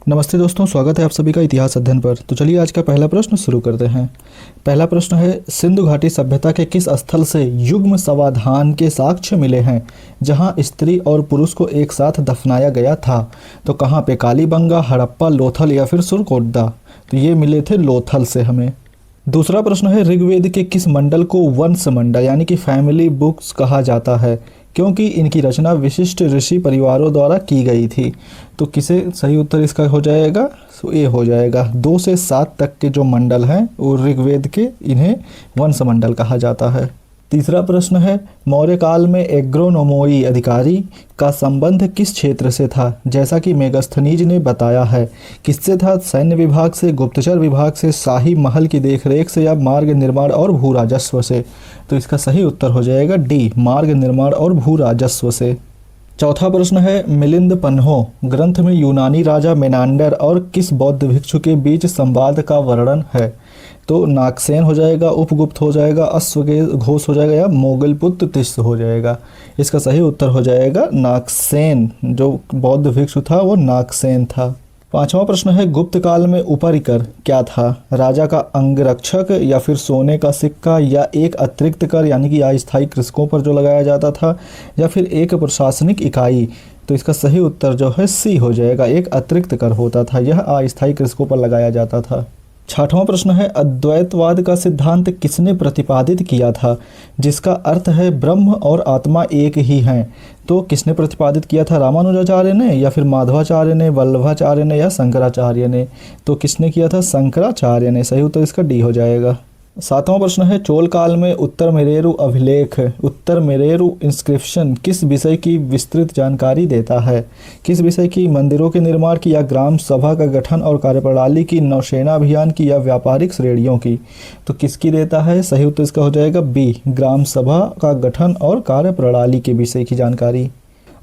नमस्ते दोस्तों, स्वागत है आप सभी का इतिहास अध्ययन पर। तो चलिए आज का पहला प्रश्न शुरू करते हैं। पहला प्रश्न है, सिंधु घाटी सभ्यता के किस स्थल से युग्म समाधान के साक्ष्य मिले हैं जहां स्त्री और पुरुष को एक साथ दफनाया गया था? तो कहाँ पे? कालीबंगा, हड़प्पा, लोथल या फिर सुरकोटदा? तो ये मिले थे लोथल से हमें। दूसरा प्रश्न है, ऋग्वेद के किस मंडल को वंश मंडल यानी कि फैमिली बुक्स कहा जाता है क्योंकि इनकी रचना विशिष्ट ऋषि परिवारों द्वारा की गई थी? तो किसे सही उत्तर इसका हो जाएगा? तो ये हो जाएगा 2 से 7 तक के जो मंडल हैं वो ऋग्वेद के, इन्हें वंश मंडल कहा जाता है। तीसरा प्रश्न है, मौर्य काल में एग्रोनोमोई अधिकारी का संबंध किस क्षेत्र से था? जैसा कि मेगास्थनीज ने बताया है। किससे था? सैन्य विभाग से, गुप्तचर विभाग से, शाही महल की देखरेख से या मार्ग निर्माण और भू राजस्व से? तो इसका सही उत्तर हो जाएगा डी, मार्ग निर्माण और भू राजस्व से। चौथा प्रश्न है, मिलिंद पन्हो ग्रंथ में यूनानी राजा मेनांडर और किस बौद्ध भिक्षु के बीच संवाद का वर्णन है? तो नागसेन हो जाएगा, उपगुप्त हो जाएगा, अश्वघोष हो जाएगा या मोगलपुत्र तिस्स हो जाएगा? इसका सही उत्तर हो जाएगा नागसेन। जो बौद्ध भिक्षु था वो नागसेन था। पांचवा प्रश्न है, गुप्त काल में उपरिकर क्या था? राजा का अंगरक्षक या फिर सोने का सिक्का या एक अतिरिक्त कर यानी कि अस्थायी कृषकों पर जो लगाया जाता था या फिर एक प्रशासनिक इकाई? तो इसका सही उत्तर जो है सी हो जाएगा, एक अतिरिक्त कर होता था, यह अस्थायी कृषकों पर लगाया जाता था। छठवां प्रश्न है, अद्वैतवाद का सिद्धांत किसने प्रतिपादित किया था जिसका अर्थ है ब्रह्म और आत्मा एक ही हैं? तो किसने प्रतिपादित किया था? रामानुजाचार्य ने या फिर माधवाचार्य ने, वल्लभाचार्य ने या शंकराचार्य ने? तो किसने किया था? शंकराचार्य ने। सही उत्तर इसका डी हो जाएगा। सातवां प्रश्न है, चोल काल में उत्तर मेरेरु अभिलेख, उत्तर मेरेरु इंस्क्रिप्शन किस विषय की विस्तृत जानकारी देता है? किस विषय की? मंदिरों के निर्माण की या ग्राम सभा का गठन और कार्यप्रणाली की, नौसेना अभियान की या व्यापारिक श्रेणियों की? तो किसकी देता है? सही उत्तर इसका हो जाएगा बी, ग्राम सभा का गठन और कार्यप्रणाली के विषय की जानकारी।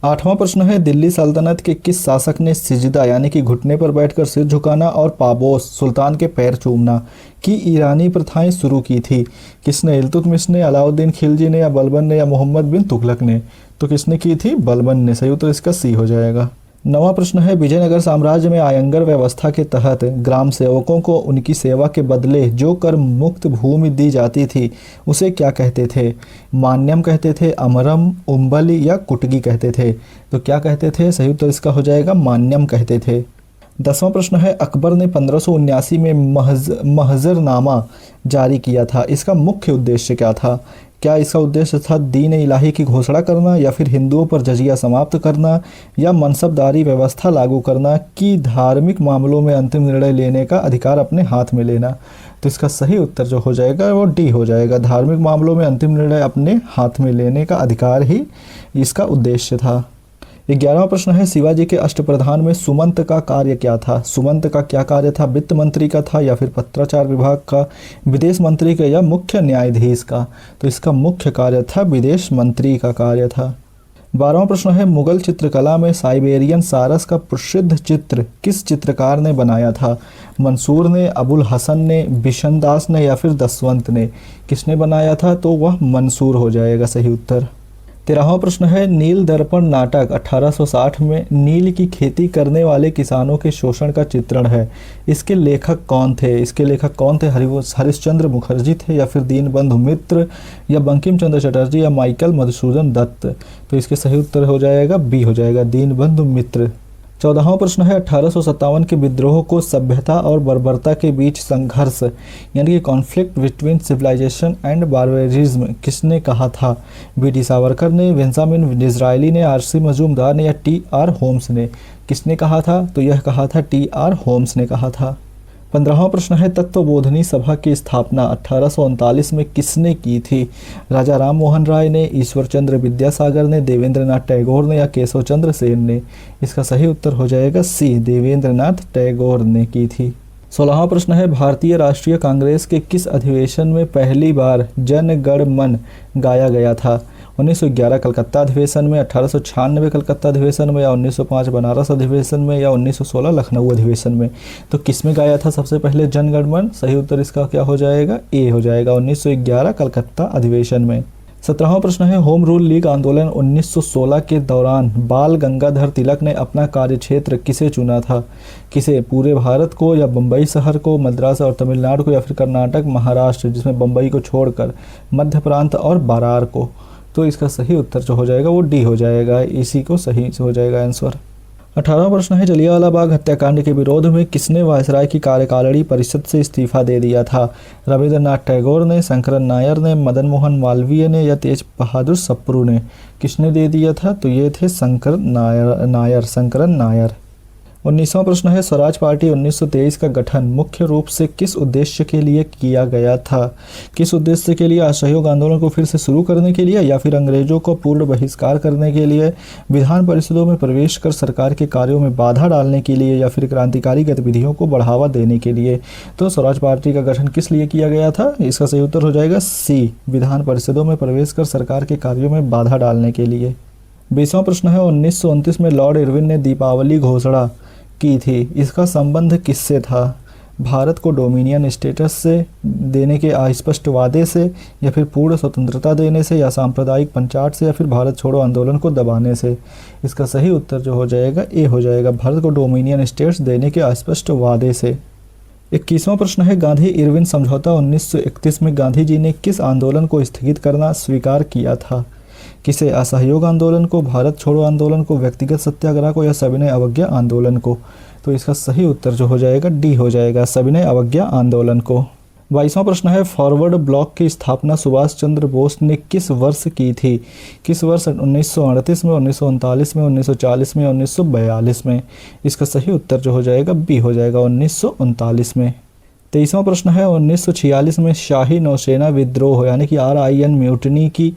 आठवां प्रश्न है, दिल्ली सल्तनत के किस शासक ने सिजदा यानी कि घुटने पर बैठकर सिर झुकाना और पाबोस सुल्तान के पैर चूमना की ईरानी प्रथाएं शुरू की थी? किसने? इल्तुतमिश ने, अलाउद्दीन खिलजी ने या बलबन ने या मोहम्मद बिन तुगलक ने? तो किसने की थी? बलबन ने। सही उत्तर इसका सी हो जाएगा। नवां प्रश्न है, विजयनगर साम्राज्य में आयंगर व्यवस्था के तहत ग्राम सेवकों को उनकी सेवा के बदले जो कर मुक्त भूमि दी जाती थी उसे क्या कहते थे? मान्यम कहते थे, अमरम, उम्बली या कुटगी कहते थे? तो क्या कहते थे? सही उत्तर इसका हो जाएगा मान्यम कहते थे। 10वां प्रश्न है, अकबर ने 1579 में महजरनामा जारी किया था, इसका मुख्य उद्देश्य क्या था? क्या इसका उद्देश्य था दीन इलाही की घोषणा करना या फिर हिंदुओं पर जजिया समाप्त करना या मनसबदारी व्यवस्था लागू करना कि धार्मिक मामलों में अंतिम निर्णय लेने का अधिकार अपने हाथ में लेना? तो इसका सही उत्तर जो हो जाएगा वो डी हो जाएगा, धार्मिक मामलों में अंतिम निर्णय अपने हाथ में लेने का अधिकार ही इसका उद्देश्य था। 11वां प्रश्न है, शिवाजी के अष्टप्रधान में सुमंत का कार्य क्या था? सुमंत का क्या कार्य था? वित्त मंत्री का था या फिर पत्राचार विभाग का, विदेश मंत्री का या मुख्य न्यायाधीश का? तो इसका मुख्य कार्य था विदेश मंत्री का कार्य था। 12वां प्रश्न है, मुगल चित्रकला में साइबेरियन सारस का प्रसिद्ध चित्र किस चित्रकार ने बनाया था? मंसूर ने, अबुल हसन ने, बिशनदास ने या फिर दसवंत ने? किसने बनाया था? तो वह मंसूर हो जाएगा सही उत्तर। 13वां प्रश्न है, नील दर्पण नाटक 1860 में नील की खेती करने वाले किसानों के शोषण का चित्रण है, इसके लेखक कौन थे? इसके लेखक कौन थे? हरिश्चंद्र मुखर्जी थे या फिर दीनबंधु मित्र या बंकिम चंद्र चटर्जी या माइकल मधुसूदन दत्त? तो इसके सही उत्तर हो जाएगा बी हो जाएगा, दीनबंधु मित्र। 14वां प्रश्न है, 1857 के विद्रोह को सभ्यता और बर्बरता के बीच संघर्ष यानी कि conflict between civilisation and barbarism किसने कहा था? बी.डी. सावरकर ने, बेंजामिन डिज़रायली ने, आर.सी. मजूमदार ने या टी.आर. होम्स ने? किसने कहा था? तो यह कहा था टी.आर. होम्स ने कहा था। 15वां प्रश्न है, तत्वबोधनी सभा की स्थापना 1839 में किसने की थी? राजा राम मोहन राय ने, ईश्वर चंद्र विद्यासागर ने, देवेंद्रनाथ टैगोर ने या केशव चंद्र सेन ने? इसका सही उत्तर हो जाएगा सी, देवेंद्रनाथ टैगोर ने की थी। 16वां प्रश्न है, भारतीय राष्ट्रीय कांग्रेस के किस अधिवेशन में पहली बार जन गण मन गाया गया था? 1911 कलकत्ता अधिवेशन में, 1896 कलकत्ता अधिवेशन में या 1905 बनारस अधिवेशन में या 1916 लखनऊ अधिवेशन में? तो किस में गाया था सबसे पहले जनगण मन? सही उत्तर इसका क्या हो जाएगा? ए हो जाएगा, 1911 कलकत्ता अधिवेशन में। 17वां प्रश्न है, होम रूल लीग आंदोलन 1916 के दौरान बाल गंगाधर तिलक ने अपना कार्यक्षेत्र किसे चुना था? किसे? पूरे भारत को या बम्बई शहर को, मद्रास और तमिलनाडु को, या फिर कर्नाटक, महाराष्ट्र जिसमें बम्बई को छोड़कर, मध्य प्रांत और बारार को? तो इसका सही उत्तर जो हो जाएगा वो डी हो जाएगा, इसी को सही हो जाएगा आंसर। 18वां प्रश्न है, जलियांवाला बाग हत्याकांड के विरोध में किसने वायसराय की कार्यकारिणी परिषद से इस्तीफा दे दिया था? रविंद्रनाथ टैगोर ने, शंकरन नायर ने, मदन मोहन मालवीय ने, या तेज बहादुर सप्रू ने? किसने दे दिया था? तो ये थे शंकरन नायर। 19वां प्रश्न है, स्वराज पार्टी 1923 का गठन मुख्य रूप से किस उद्देश्य के लिए किया गया था? किस उद्देश्य के लिए? असहयोग आंदोलन को फिर से शुरू करने के लिए, या फिर अंग्रेजों को पूर्ण बहिष्कार करने के लिए, विधान परिषदों में प्रवेश कर सरकार के कार्यों में बाधा डालने के लिए, या फिर क्रांतिकारी गतिविधियों को बढ़ावा देने के लिए? तो स्वराज पार्टी का गठन किस लिए किया गया था? इसका सही उत्तर हो जाएगा सी, विधान परिषदों में प्रवेश कर सरकार के कार्यों में बाधा डालने के लिए। 20वां प्रश्न है, 1929 में लॉर्ड इरविन ने दीपावली घोषणा की थी, इसका संबंध किससे था? भारत को डोमिनियन स्टेटस से देने के अस्पष्ट वादे से, या फिर पूर्ण स्वतंत्रता देने से, या सांप्रदायिक पंचाट से, या फिर भारत छोड़ो आंदोलन को दबाने से? इसका सही उत्तर जो हो जाएगा ए हो जाएगा, भारत को डोमिनियन स्टेट्स देने के अस्पष्ट वादे से। 21वां प्रश्न है, गांधी इरविन समझौता 1931 में गांधी जी ने किस आंदोलन को स्थगित करना स्वीकार किया था? किसे? असहयोग आंदोलन को, भारत छोड़ो आंदोलन को, व्यक्तिगत सत्याग्रह को, या सविनय अवज्ञा आंदोलन को? तो इसका सही उत्तर जो हो जाएगा डी हो जाएगा, सविनय अवज्ञा आंदोलन को। 22वां प्रश्न है, फॉरवर्ड ब्लॉक की स्थापना सुभाष चंद्र बोस ने किस वर्ष की थी? किस वर्ष? 1938 में, 1939 में, 1940 में, 1942 में? इसका सही उत्तर जो हो जाएगा बी हो जाएगा, 1939 में। 23वां प्रश्न है, 1946 में शाही नौसेना विद्रोह यानी कि RIN म्यूटनी की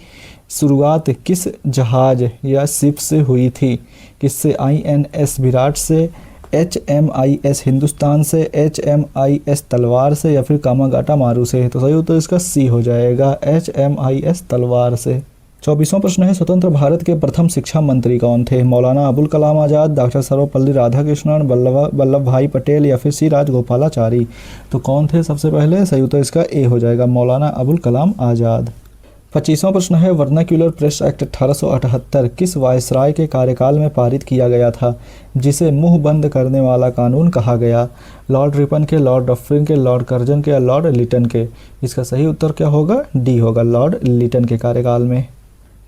शुरुआत किस जहाज या शिप से हुई थी? किससे? INS विराट से, HMIS हिंदुस्तान से, HMIS तलवार से, या फिर कामागाटा मारू से? तो सही उत्तर इसका सी हो जाएगा, HMIS तलवार से। 24वां प्रश्न है, स्वतंत्र भारत के प्रथम शिक्षा मंत्री कौन थे? मौलाना अबुल कलाम आज़ाद, डॉक्टर सर्वपल्ली राधाकृष्णन, वल्लभ भाई पटेल, या फिर सी राजगोपालाचारी? तो कौन थे सबसे पहले? सही उत्तर इसका ए हो जाएगा, मौलाना अबुल कलाम आज़ाद। 25वां प्रश्न है, वर्नाक्यूलर प्रेस एक्ट 1878 किस वायसराय के कार्यकाल में पारित किया गया था, जिसे मुंह बंद करने वाला कानून कहा गया? लॉर्ड रिपन के, लॉर्ड डफरिन के, लॉर्ड कर्जन के, या लॉर्ड लिटन के? इसका सही उत्तर क्या होगा? डी होगा, लॉर्ड लिटन के कार्यकाल में।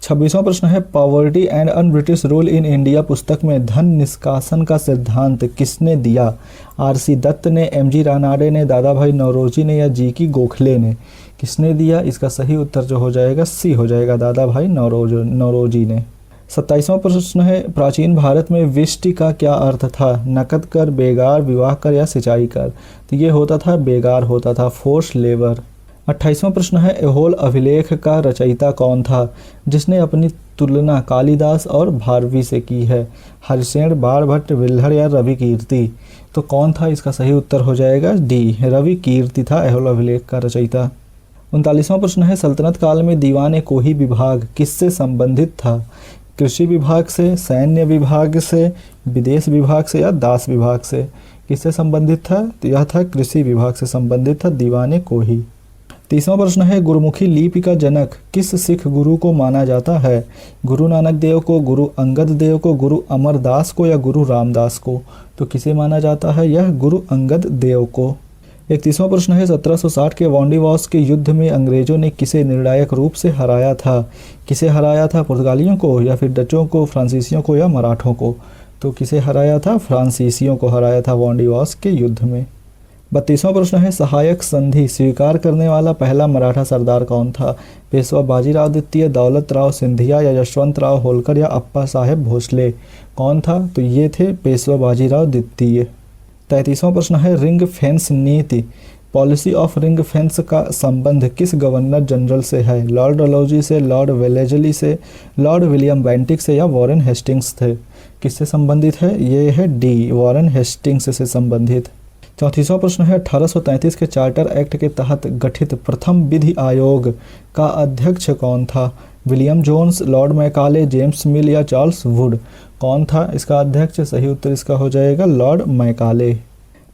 26वां प्रश्न है, poverty and un British rule in India पुस्तक में धन निष्कासन का सिद्धांत किसने दिया? RC दत्त ने, MG रानाडे ने, दादा भाई नौरोजी ने, या GK गोखले ने? किसने दिया? इसका सही उत्तर जो हो जाएगा सी हो जाएगा, दादा भाई नौरोजी ने। 27वां प्रश्न है, प्राचीन भारत में विष्टि का क्या अर्थ था? नकद कर, बेगार, विवाह कर, या सिंचाई कर? तो ये होता था बेगार होता था, फोर्स लेबर। 28वां प्रश्न है, एहोल अभिलेख का रचयिता कौन था, जिसने अपनी तुलना कालिदास और भारवी से की है? हरिसेन, बाणभट्ट, विल्हड़, या रवि कीर्ति? तो कौन था? इसका सही उत्तर हो जाएगा डी, रवि कीर्ति था एहोल अभिलेख का रचयिता। 39वां प्रश्न है, सल्तनत काल में दीवान कोही विभाग किससे संबंधित था? कृषि विभाग से, सैन्य विभाग से, विदेश विभाग से, या दास विभाग से? किससे संबंधित था? तो यह था कृषि विभाग से संबंधित था दीवान कोही। 30वां प्रश्न है, गुरुमुखी लिपि का जनक किस सिख गुरु को माना जाता है? गुरु नानक देव को, गुरु अंगद देव को, गुरु अमरदास को, या गुरु रामदास को? तो किसे माना जाता है? यह गुरु अंगद देव को। 31वां प्रश्न है, 1760 के वांडीवास के युद्ध में अंग्रेजों ने किसे निर्णायक रूप से हराया था? किसे हराया था? पुर्तगालियों को, या फिर डचों को, फ्रांसीसियों को, या मराठों को? तो किसे हराया था? फ्रांसीसियों को हराया था वांडीवास के युद्ध में। 32वां प्रश्न है, सहायक संधि स्वीकार करने वाला पहला मराठा सरदार कौन था? पेशवा बाजीराव द्वितीय, दौलत राव सिंधिया, या यशवंत राव होलकर, या अप्पा साहेब भोसले? कौन था? तो ये थे पेशवा बाजीराव द्वितीय। 33वां प्रश्न है, रिंग फेंस नीति पॉलिसी ऑफ रिंग फेंस का संबंध किस गवर्नर जनरल से है? लॉर्ड डलहौजी से, लॉर्ड वेलेजली से, लॉर्ड विलियम बेंटिक से, या वॉरेन हेस्टिंग्स थे? किससे संबंधित है? ये है डी, वॉरेन हेस्टिंग्स से संबंधित। 34वां प्रश्न है, 1833 के चार्टर एक्ट के तहत गठित प्रथम विधि आयोग का अध्यक्ष कौन था? William Jones, Lord Macaulay, James Mill, या चार्ल्स वुड? कौन था इसका अध्यक्ष? सही उत्तर इसका हो जाएगा लॉर्ड मैकाले।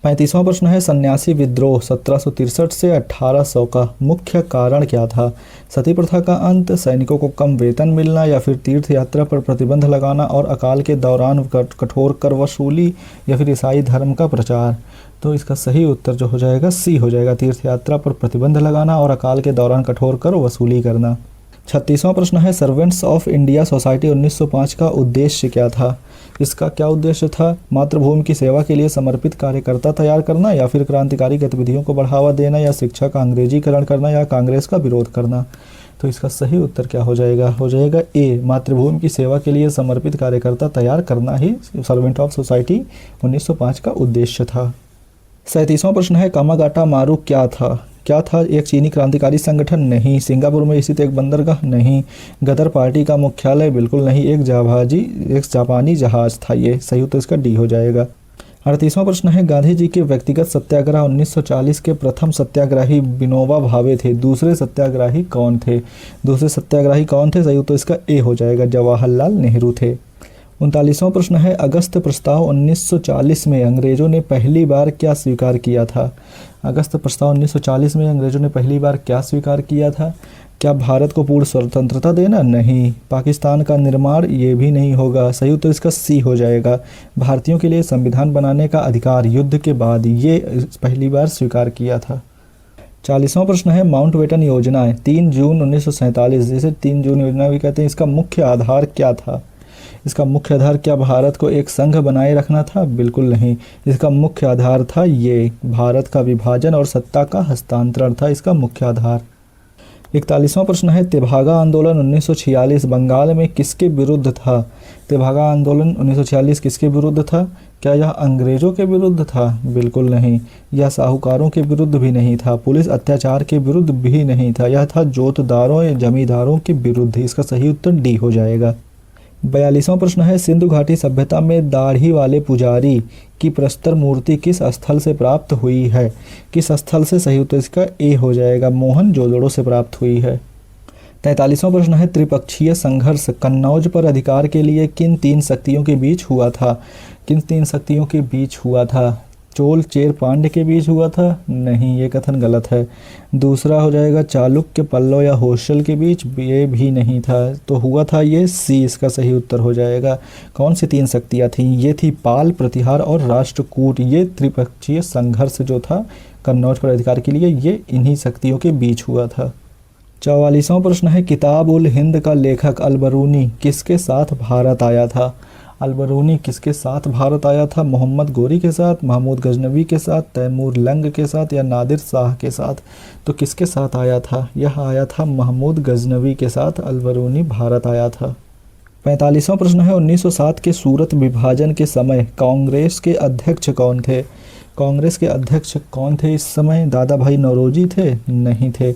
35वां प्रश्न है सन्यासी विद्रोह 1763 से 1800 का मुख्य कारण क्या था? सती प्रथा का अंत, सैनिकों को कम वेतन मिलना, या फिर तीर्थ यात्रा पर प्रतिबंध लगाना और अकाल के दौरान कठोर कर वसूली, या फिर ईसाई धर्म का प्रचार। तो इसका सही उत्तर जो हो जाएगा सी हो जाएगा, तीर्थ यात्रा पर प्रतिबंध लगाना और अकाल के दौरान कठोर कर वसूली करना। 36वां प्रश्न है सर्वेंट्स ऑफ इंडिया सोसाइटी 1905 का उद्देश्य क्या था? इसका क्या उद्देश्य था? मातृभूमि की सेवा के लिए समर्पित कार्यकर्ता तैयार करना, या फिर क्रांतिकारी गतिविधियों को बढ़ावा देना, या शिक्षा का अंग्रेजीकरण करना, या कांग्रेस का विरोध करना। तो इसका सही उत्तर क्या हो जाएगा? हो जाएगा ए, मातृभूमि की सेवा के लिए समर्पित कार्यकर्ता तैयार करना ही सर्वेंट ऑफ सोसाइटी 1905 का उद्देश्य था। 37वां प्रश्न है कामागाटा मारू क्या था? क्या था? एक चीनी क्रांतिकारी संगठन? नहीं। सिंगापुर में स्थित एक बंदरगाह? नहीं। गदर पार्टी का मुख्यालय? बिल्कुल नहीं। एक जापानी जहाज था ये। सही उत्तर इसका डी हो जाएगा। 38वां प्रश्न है गांधी जी के व्यक्तिगत सत्याग्रह 1940 के प्रथम सत्याग्रही विनोबा भावे थे। दूसरे सत्याग्रही कौन थे? दूसरे सत्याग्रही कौन थे? सही उत्तर इसका ए हो जाएगा, जवाहरलाल नेहरू थे। 39वां प्रश्न है अगस्त प्रस्ताव 1940 में अंग्रेजों ने पहली बार क्या स्वीकार किया था? अगस्त प्रस्ताव 1940 में अंग्रेजों ने पहली बार क्या स्वीकार किया था? क्या भारत को पूर्ण स्वतंत्रता देना? नहीं। पाकिस्तान का निर्माण? ये भी नहीं होगा। सही उत्तर इसका सी हो जाएगा, भारतीयों के लिए संविधान बनाने का अधिकार युद्ध के बाद ये पहली बार स्वीकार किया था। 40वां प्रश्न है माउंटबेटन योजना 3 जून 1947 जिसे 3 जून योजना भी कहते हैं, इसका मुख्य आधार क्या था? इसका मुख्य आधार क्या भारत को एक संघ बनाए रखना था? बिल्कुल नहीं। इसका मुख्य आधार था ये भारत का विभाजन और सत्ता का हस्तांतरण था इसका मुख्य आधार। 41वां प्रश्न है तेभागा आंदोलन 1946 बंगाल में किसके विरुद्ध था? तेभागा आंदोलन 1946 किसके विरुद्ध था? क्या यह अंग्रेजों के विरुद्ध था? बिल्कुल नहीं। यह साहूकारों के विरुद्ध भी नहीं था, पुलिस अत्याचार के विरुद्ध भी नहीं था, यह था जोतदारों या जमींदारों के विरुद्ध। इसका सही उत्तर डी हो जाएगा। 42वां प्रश्न है सिंधु घाटी सभ्यता में दाढ़ी वाले पुजारी की प्रस्तर मूर्ति किस स्थल से प्राप्त हुई है? किस स्थल से? सही उत्तर इसका ए हो जाएगा, मोहनजोदड़ो से प्राप्त हुई है। 43वां प्रश्न है त्रिपक्षीय संघर्ष कन्नौज पर अधिकार के लिए किन 3 शक्तियों के बीच हुआ था? किन 3 शक्तियों के बीच हुआ था? चोल चेर पांड्य के बीच हुआ था? नहीं, ये कथन गलत है। दूसरा हो जाएगा चालुक्य पल्लव या होशल के बीच? ये भी नहीं था। तो हुआ था ये सी, इसका सही उत्तर हो जाएगा। कौन सी 3 शक्तियाँ थीं? ये थी पाल, प्रतिहार और राष्ट्रकूट। ये त्रिपक्षीय संघर्ष जो था कन्नौज पर अधिकार के लिए ये इन्हीं शक्तियों के बीच हुआ था। 44वां प्रश्न है किताब उल हिंद का लेखक अलबरूनी किसके साथ भारत आया था? अलबरूनी किसके साथ भारत आया था? मोहम्मद गोरी के साथ, महमूद गजनवी के साथ, तैमूर लंग के साथ या नादिर शाह के साथ? तो किसके साथ आया था? यह आया था महमूद गजनवी के साथ अलबरूनी भारत आया था। 45वां प्रश्न है 1907 के सूरत विभाजन के समय कांग्रेस के अध्यक्ष कौन थे? कांग्रेस के अध्यक्ष कौन थे इस समय? दादा भाई नौरोजी थे? नहीं थे।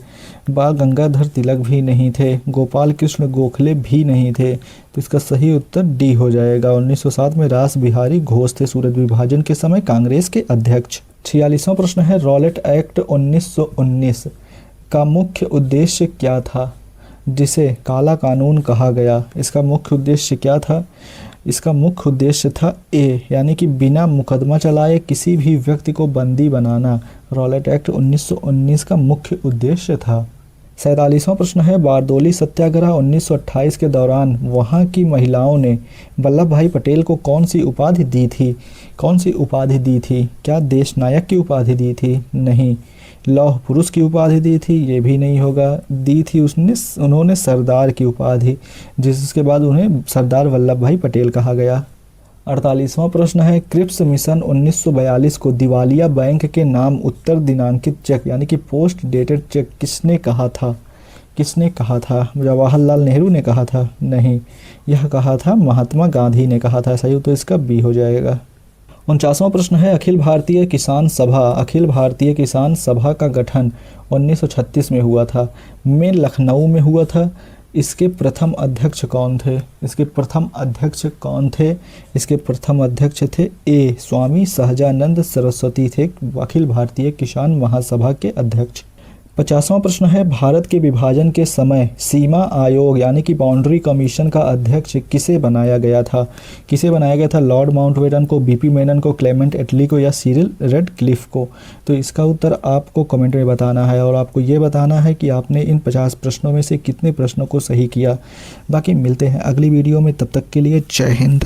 बाल गंगाधर तिलक भी नहीं थे। गोपाल कृष्ण गोखले भी नहीं थे। तो इसका सही उत्तर डी हो जाएगा। 1907 में रास बिहारी घोष थे सूरत विभाजन के समय कांग्रेस के अध्यक्ष। 46वां प्रश्न है रॉलेट एक्ट 1919 का मुख्य उद्देश्य क्या था जिसे काला कानून कहा गया? इसका मुख्य उद्देश्य क्या था? इसका मुख्य उद्देश्य था ए यानी कि बिना मुकदमा चलाए किसी भी व्यक्ति को बंदी बनाना। रॉलेट एक्ट 1919 का मुख्य उद्देश्य था। 47वां प्रश्न है बारदोली सत्याग्रह 1928 के दौरान वहां की महिलाओं ने वल्लभ भाई पटेल को कौन सी उपाधि दी थी? कौन सी उपाधि दी थी? क्या देश नायक की उपाधि दी थी? नहीं। लौह पुरुष की उपाधि दी थी? ये भी नहीं होगा। दी थी उन्होंने सरदार की उपाधि, जिसके बाद उन्हें सरदार वल्लभ भाई पटेल कहा गया। 48वां प्रश्न है क्रिप्स मिशन 1942 को दिवालिया बैंक के नाम उत्तर दिनांकित चेक यानी कि पोस्ट डेटेड चेक किसने कहा था? किसने कहा था? जवाहरलाल नेहरू ने कहा था? नहीं, यह कहा था महात्मा गांधी ने कहा था। सही तो इसका बी हो जाएगा। 49वां प्रश्न है अखिल भारतीय किसान सभा का गठन 1936 में हुआ था। में लखनऊ में हुआ था। इसके प्रथम अध्यक्ष कौन थे? इसके प्रथम अध्यक्ष थे ए स्वामी सहजानंद सरस्वती थे अखिल भारतीय किसान महासभा के अध्यक्ष। 50वां प्रश्न है, भारत के विभाजन के समय सीमा आयोग यानी कि बाउंड्री कमीशन का अध्यक्ष किसे बनाया गया था? किसे बनाया गया था? लॉर्ड माउंटबेटन को, बीपी मेनन को, क्लेमेंट एटली को या सिरिल रेडक्लिफ को? तो इसका उत्तर आपको कमेंट में बताना है और आपको ये बताना है कि आपने इन 50 प्रश्नों में से कितने प्रश्नों को सही किया। बाकी मिलते हैं अगली वीडियो में, तब तक के लिए जय हिंद।